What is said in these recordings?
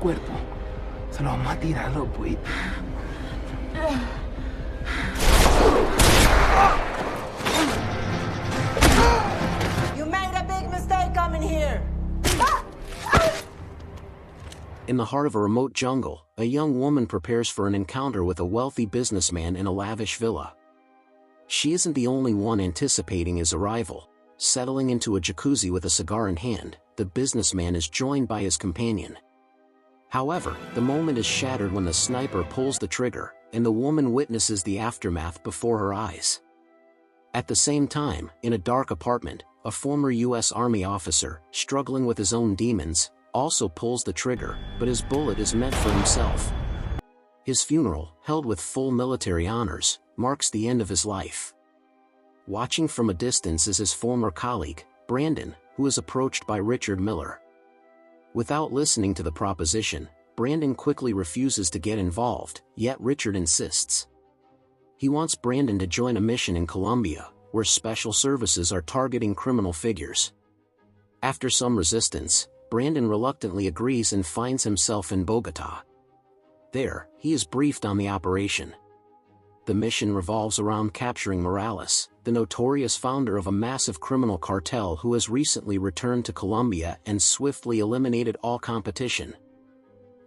cuerpo. Se lo vamos a tirar, los buitres. You made a big mistake coming here. In the heart of a remote jungle, a young woman prepares for an encounter with a wealthy businessman in a lavish villa. She isn't the only one anticipating his arrival. Settling into a jacuzzi with a cigar in hand, the businessman is joined by his companion. However, the moment is shattered when the sniper pulls the trigger, and the woman witnesses the aftermath before her eyes. At the same time, in a dark apartment, a former U.S. Army officer, struggling with his own demons, also pulls the trigger, but his bullet is meant for himself. His funeral, held with full military honors, marks the end of his life. Watching from a distance is his former colleague, Brandon, who is approached by Richard Miller. Without listening to the proposition, Brandon quickly refuses to get involved, yet Richard insists. He wants Brandon to join a mission in Colombia, where special services are targeting criminal figures. After some resistance, Brandon reluctantly agrees and finds himself in Bogotá. There, he is briefed on the operation. The mission revolves around capturing Morales, the notorious founder of a massive criminal cartel who has recently returned to Colombia and swiftly eliminated all competition.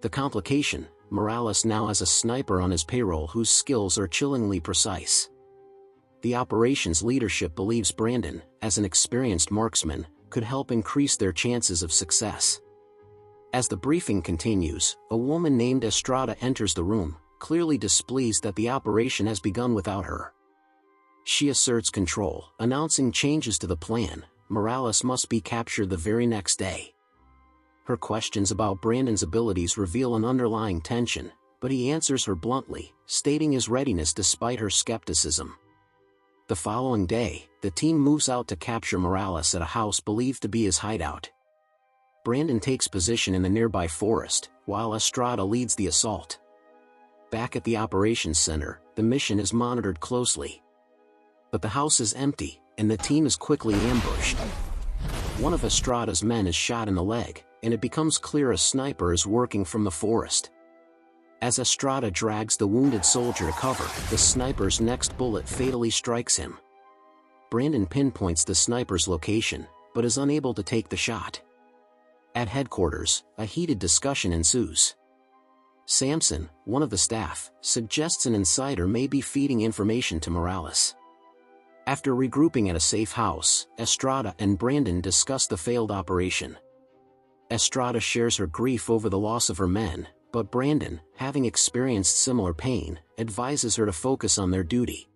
The complication: Morales now has a sniper on his payroll whose skills are chillingly precise. The operation's leadership believes Brandon, as an experienced marksman, could help increase their chances of success. As the briefing continues, a woman named Estrada enters the room, clearly displeased that the operation has begun without her. She asserts control, announcing changes to the plan. Morales must be captured the very next day. Her questions about Brandon's abilities reveal an underlying tension, but he answers her bluntly, stating his readiness despite her skepticism. The following day, the team moves out to capture Morales at a house believed to be his hideout. Brandon takes position in the nearby forest, while Estrada leads the assault. Back at the operations center, the mission is monitored closely. But the house is empty, and the team is quickly ambushed. One of Estrada's men is shot in the leg, and it becomes clear a sniper is working from the forest. As Estrada drags the wounded soldier to cover, the sniper's next bullet fatally strikes him. Brandon pinpoints the sniper's location, but is unable to take the shot. At headquarters, a heated discussion ensues. Samson, one of the staff, suggests an insider may be feeding information to Morales. After regrouping at a safe house, Estrada and Brandon discuss the failed operation. Estrada shares her grief over the loss of her men, but Brandon, having experienced similar pain, advises her to focus on their duty.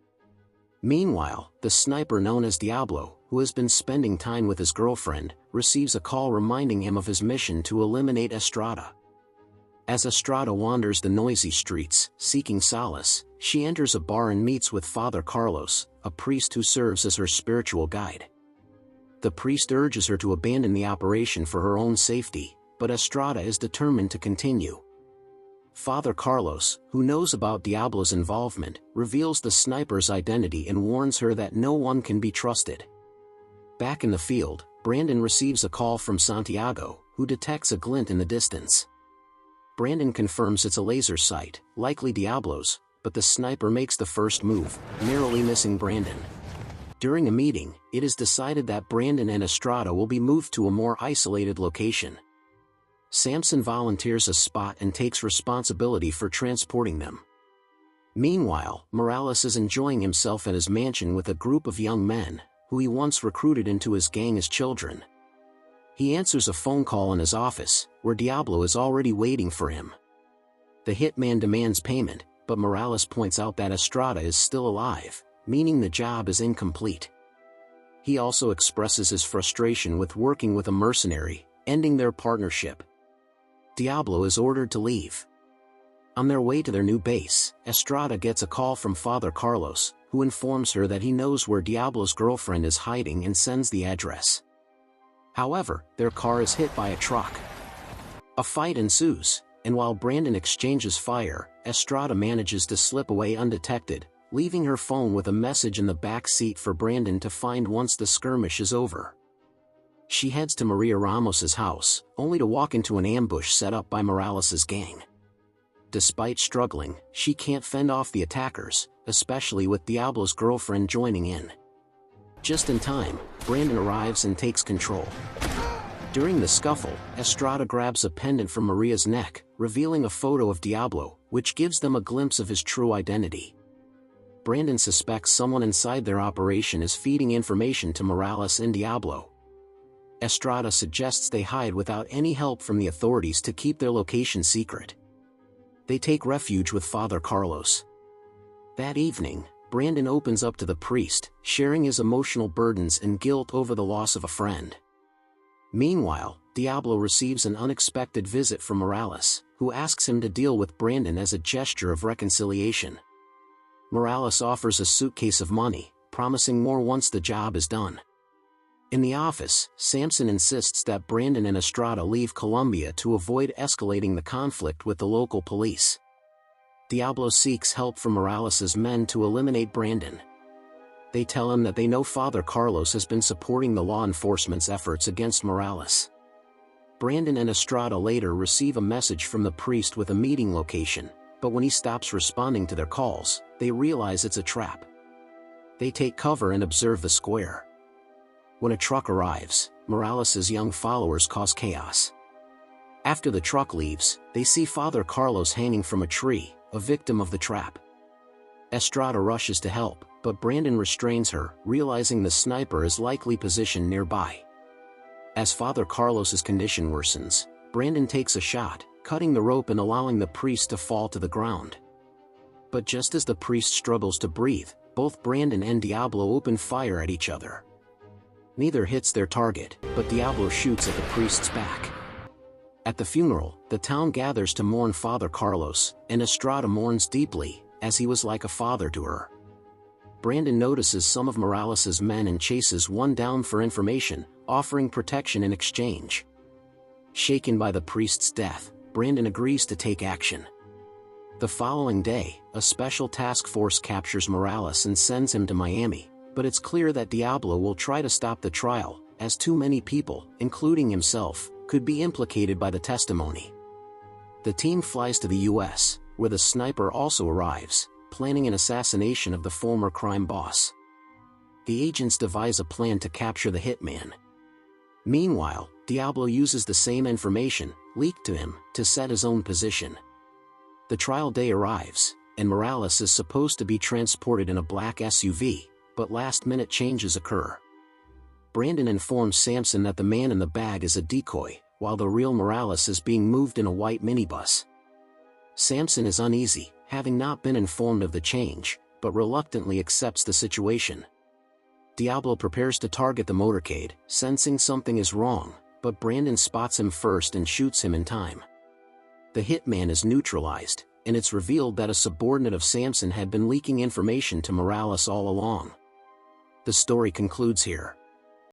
Meanwhile, the sniper known as Diablo, who has been spending time with his girlfriend, receives a call reminding him of his mission to eliminate Estrada. As Estrada wanders the noisy streets, seeking solace, she enters a bar and meets with Father Carlos, a priest who serves as her spiritual guide. The priest urges her to abandon the operation for her own safety, but Estrada is determined to continue. Father Carlos, who knows about Diablo's involvement, reveals the sniper's identity and warns her that no one can be trusted. Back in the field, Brandon receives a call from Santiago, who detects a glint in the distance. Brandon confirms it's a laser sight, likely Diablo's, but the sniper makes the first move, narrowly missing Brandon. During a meeting, it is decided that Brandon and Estrada will be moved to a more isolated location. Samson volunteers a spot and takes responsibility for transporting them. Meanwhile, Morales is enjoying himself at his mansion with a group of young men, who he once recruited into his gang as children. He answers a phone call in his office, where Diablo is already waiting for him. The hitman demands payment, but Morales points out that Estrada is still alive, meaning the job is incomplete. He also expresses his frustration with working with a mercenary, ending their partnership. Diablo is ordered to leave. On their way to their new base, Estrada gets a call from Father Carlos, who informs her that he knows where Diablo's girlfriend is hiding and sends the address. However, their car is hit by a truck. A fight ensues, and while Brandon exchanges fire, Estrada manages to slip away undetected, leaving her phone with a message in the back seat for Brandon to find once the skirmish is over. She heads to Maria Ramos's house, only to walk into an ambush set up by Morales's gang. Despite struggling, she can't fend off the attackers, especially with Diablo's girlfriend joining in. Just in time, Brandon arrives and takes control. During the scuffle, Estrada grabs a pendant from Maria's neck, revealing a photo of Diablo, which gives them a glimpse of his true identity. Brandon suspects someone inside their operation is feeding information to Morales and Diablo. Estrada suggests they hide without any help from the authorities to keep their location secret. They take refuge with Father Carlos. That evening, Brandon opens up to the priest, sharing his emotional burdens and guilt over the loss of a friend. Meanwhile, Diablo receives an unexpected visit from Morales, who asks him to deal with Brandon as a gesture of reconciliation. Morales offers a suitcase of money, promising more once the job is done. In the office, Samson insists that Brandon and Estrada leave Colombia to avoid escalating the conflict with the local police. Diablo seeks help from Morales's men to eliminate Brandon. They tell him that they know Father Carlos has been supporting the law enforcement's efforts against Morales. Brandon and Estrada later receive a message from the priest with a meeting location, but when he stops responding to their calls, they realize it's a trap. They take cover and observe the square. When a truck arrives, Morales's young followers cause chaos. After the truck leaves, they see Father Carlos hanging from a tree, a victim of the trap. Estrada rushes to help, but Brandon restrains her, realizing the sniper is likely positioned nearby. As Father Carlos's condition worsens, Brandon takes a shot, cutting the rope and allowing the priest to fall to the ground. But just as the priest struggles to breathe, both Brandon and Diablo open fire at each other. Neither hits their target, but Diablo shoots at the priest's back. At the funeral, the town gathers to mourn Father Carlos, and Estrada mourns deeply, as he was like a father to her. Brandon notices some of Morales's men and chases one down for information, offering protection in exchange. Shaken by the priest's death, Brandon agrees to take action. The following day, a special task force captures Morales and sends him to Miami, but it's clear that Diablo will try to stop the trial, as too many people, including himself, could be implicated by the testimony. The team flies to the US, where the sniper also arrives, planning an assassination of the former crime boss. The agents devise a plan to capture the hitman. Meanwhile, Diablo uses the same information, leaked to him, to set his own position. The trial day arrives, and Morales is supposed to be transported in a black SUV, but last-minute changes occur. Brandon informs Samson that the man in the bag is a decoy, while the real Morales is being moved in a white minibus. Samson is uneasy, having not been informed of the change, but reluctantly accepts the situation. Diablo prepares to target the motorcade, sensing something is wrong, but Brandon spots him first and shoots him in time. The hitman is neutralized, and it's revealed that a subordinate of Samson had been leaking information to Morales all along. The story concludes here.